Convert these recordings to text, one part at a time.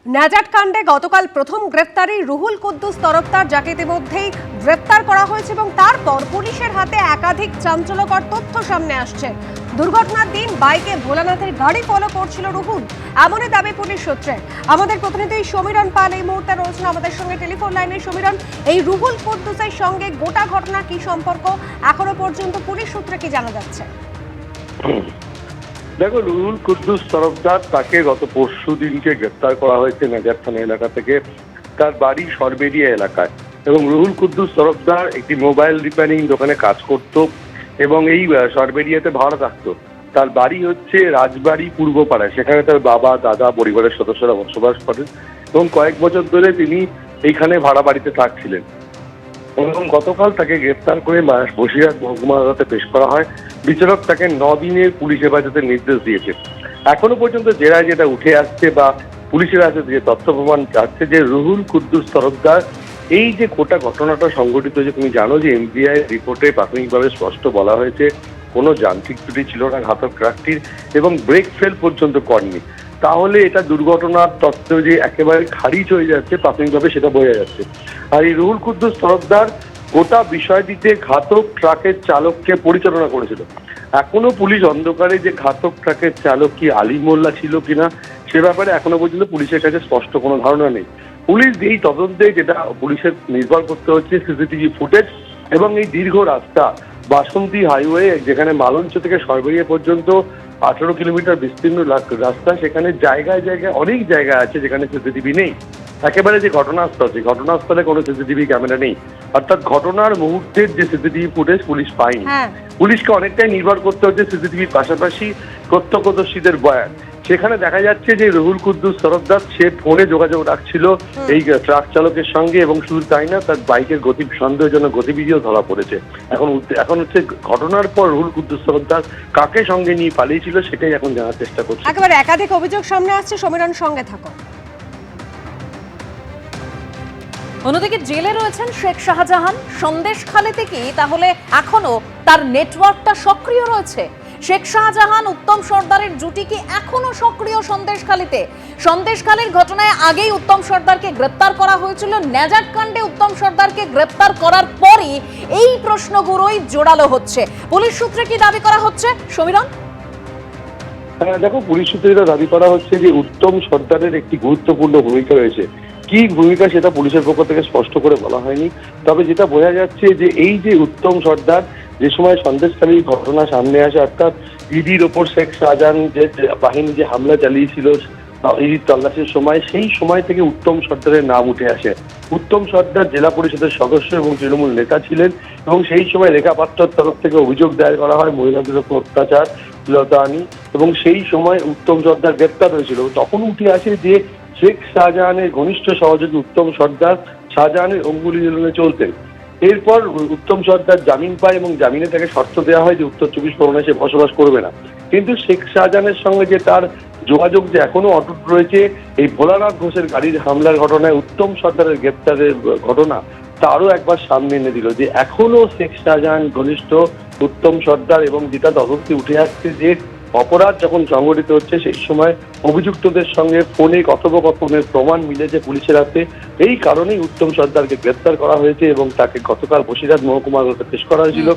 ন্যাজাট কাণ্ডে গতকাল প্রথম গ্রেফতারি রুহুল কুদ্দুস তরফদার, যাকে ইতিমধ্যেই গ্রেফতার করা হয়েছে এবং তারপর পুলিশের হাতে একাধিক চাঞ্চল্যকর তথ্য সামনে আসছে। দুর্ঘটনার দিন বাইকে ভোলানাথের গাড়ি ফলো করছিল রুহুল, এমনই দাবি পুলিশ সূত্রে। আমাদের প্রতিনিধি সমীরণ পাল এই মুহূর্তে রয়েছেন আমাদের সঙ্গে টেলিফোন লাইনে। সমীরণ, এই রুহুল কুদ্দুসের সঙ্গে গোটা ঘটনার কি সম্পর্ক, এখনো পর্যন্ত পুলিশ সূত্রে কি জানা যাচ্ছে? দেখো, রুহুল কুদ্দুস তরফদার, তাকে গত পরশু দিনকে গ্রেপ্তার করা হয়েছে নাজার থানা এলাকা থেকে। তার বাড়ি সরবেরিয়া এলাকায় এবং রুহুল কুদ্দুস তরফদার একটি মোবাইল রিপেয়ারিং দোকানে কাজ করত এবং এই সরবেরিয়াতে ভাড়া থাকতো। তার বাড়ি হচ্ছে রাজবাড়ি পূর্বপাড়ায়, সেখানে তার বাবা দাদা পরিবারের সদস্যরা বসবাস করেন এবং কয়েক বছর ধরে তিনি এইখানে ভাড়া বাড়িতে থাকছিলেন। এবং গতকাল তাকে গ্রেফতার করে বসিরহাট মহকুমা আদালতে পেশ করা হয়। বিচারক তাকে 9 দিনের পুলিশ হেফাজতের নির্দেশ দিয়েছে। এখনো পর্যন্ত জেরায় যেটা উঠে আসছে বা পুলিশের কাছে যে তথ্য প্রমাণ আসছে, যে রুহুল কুদ্দুস তরফদার এই যে গোটা ঘটনাটা সংঘটিত হয়েছে, তুমি জানো যে এমভিআই রিপোর্টে প্রাথমিকভাবে স্পষ্ট বলা হয়েছে কোনো যান্ত্রিক ত্রুটি ছিল না ঘাতক ট্রাকটির এবং ব্রেক ফেল পর্যন্ত করেনি। তাহলে এটা দুর্ঘটনার তত্ত্ব যে একেবারে খারিজ হয়ে যাচ্ছে প্রাথমিকভাবে, সেটা বোঝা যাচ্ছে। আর এই রুহুল কুদ্দুস তরফদার গোটা বিষয়টিতে ঘাতক ট্রাকের চালককে পরিচালনা করেছিল। এখনো পুলিশ অন্ধকারে যে ঘাতক ট্রাকের চালক কি আলী মোল্লা ছিল কিনা সে ব্যাপারে এখনো পর্যন্ত পুলিশের কাছে স্পষ্ট কোনো ধারণা নেই। পুলিশ এই তদন্তে যেটা পুলিশের নির্ভর করতে হচ্ছে সিসিটিভি ফুটেজ এবং এই দীর্ঘ রাস্তা বাসন্তী হাইওয়ে, যেখানে মালঞ্চ থেকে সরবেরিয়া পর্যন্ত 18 কিলোমিটার বিস্তীর্ণ রাস্তা, সেখানে জায়গায় জায়গায় অনেক জায়গা আছে যেখানে সিসিটিভি নেই। একেবারে যে ঘটনাস্থল, সেই ঘটনাস্থলে কোনো সিসিটিভি ক্যামেরা নেই, অর্থাৎ ঘটনার মুহূর্তের যে সিসিটিভি ফুটেজ পুলিশ পায়নি। পুলিশকে অনেকটাই নির্ভর করতে হচ্ছে সিসিটিভির পাশাপাশি প্রত্যক্ষদর্শীদের বয়ান। সেখানে দেখা যাচ্ছে যে রুহুল কুদ্দুস তরফদার সে ফোনে যোগাযোগ রাখছিল এই ট্রাক চালকের সঙ্গে এবং শুধু তাই না, তার বাইকের সন্দেহজনক গতিবিধিও ধরা পড়েছে। এখন হচ্ছে ঘটনার পর রুহুল কুদ্দুস তরফদার কাকে সঙ্গে নিয়ে পালিয়েছিল সেটাই এখন জানার চেষ্টা করছে। একেবারে একাধিক অভিযোগ সামনে আসছে, সমীরণ সঙ্গে থাকো। অন্যদিকে জেলে রয়েছেন শেখ শাহজাহান। সন্দেশখালীতে কি তাহলে এখনো তার নেটওয়ার্কটা সক্রিয় রয়েছে? শেখ শাহজাহান উত্তম সর্দারের জুটি কি এখনো সক্রিয় সন্দেশখালীতে? সন্দেশখালীর ঘটনায় আগেই উত্তম সর্দারকে গ্রেপ্তার করা হয়েছিল। ন্যাজাট কাণ্ডে উত্তম সর্দারকে গ্রেপ্তার করার পরই এই প্রশ্নগুলোই জোরালো হচ্ছে। পুলিশ সূত্রে কি দাবি করা হচ্ছে, সমীরণ? দেখো, পুলিশ সূত্রে যেটা দাবি করা হচ্ছে যে উত্তম সর্দারের একটি গুরুত্বপূর্ণ ভূমিকা রয়েছে। কি ভূমিকা সেটা পুলিশের পক্ষ থেকে স্পষ্ট করে বলা হয়নি। তবে যেটা বোঝা যাচ্ছে যে এই যে উত্তম সর্দার যে সময় সন্দেশখালীর ঘটনা সামনে আসে, অর্থাৎ ইডির ওপর শেখ শাহজাহান যে বাহিনী যে হামলা চালিয়েছিল ইডির তল্লাশির সময়, সেই সময় থেকে উত্তম সর্দারের নাম উঠে আসে। উত্তম সর্দার জেলা পরিষদের সদস্য এবং তৃণমূল নেতা ছিলেন এবং সেই সময় রেখা পাত্রর তরফ থেকে অভিযোগ দায়ের করা হয় মহিলাদের উপর অত্যাচার, শ্লীলতাহানি, এবং সেই সময় উত্তম সর্দার গ্রেপ্তার হয়েছিল। তখন উঠে আসে যে শেখ শাহজাহানের ঘনিষ্ঠ সহযোগী উত্তম সর্দার শাহজাহানের অঙ্গুলি নিলনে চলতেন। এরপর উত্তম সর্দার জামিন পায় এবং জামিনে তাকে শর্ত দেওয়া হয় যে উত্তর 24 পরগনায় সে বসবাস করবে না। কিন্তু শেখ শাহজাহানের সঙ্গে যে তার যোগাযোগ যে এখনো অটুট রয়েছে, এই ভোলানাথ ঘোষের গাড়ির হামলার ঘটনায় উত্তম সর্দারের গ্রেপ্তারের ঘটনা তারও একবার সামনে এনে দিল যে এখনো শেখ শাহজাহান ঘনিষ্ঠ উত্তম সর্দার, এবং যেটা তদন্তে উঠে আসছে যে অপরাধ যখন সংঘটিত হচ্ছে সেই সময় অভিযুক্তদের সঙ্গে ফোনে কথোপকথনের প্রমাণ মিলেছে পুলিশের হাতে। এই কারণেই উত্তম সর্দারকে গ্রেপ্তার করা হয়েছে এবং তাকে গতকাল বসিরহাট মহকুমা আদালতে পেশ করা হয়েছিল।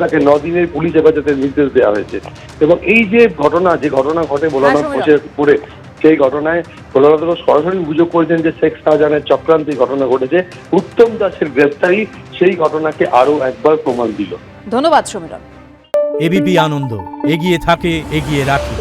তাকে 9 দিনের পুলিশ হেফাজতের নির্দেশ দেওয়া হয়েছে। এবং এই যে ঘটনা ঘটে ভোলানাথ ঘোষের উপরে, সেই ঘটনায় ভোলানাথ ঘোষ সরাসরি অভিযোগ করেছেন যে শেখ শাহজাহানের চক্রান্তিক ঘটনা ঘটেছে। উত্তম দাসের গ্রেপ্তারি সেই ঘটনাকে আরো একবার প্রমাণ দিল। ধন্যবাদ সমীরণ। এবিপি আনন্দ, এগিয়ে থাকে, এগিয়ে রাখে।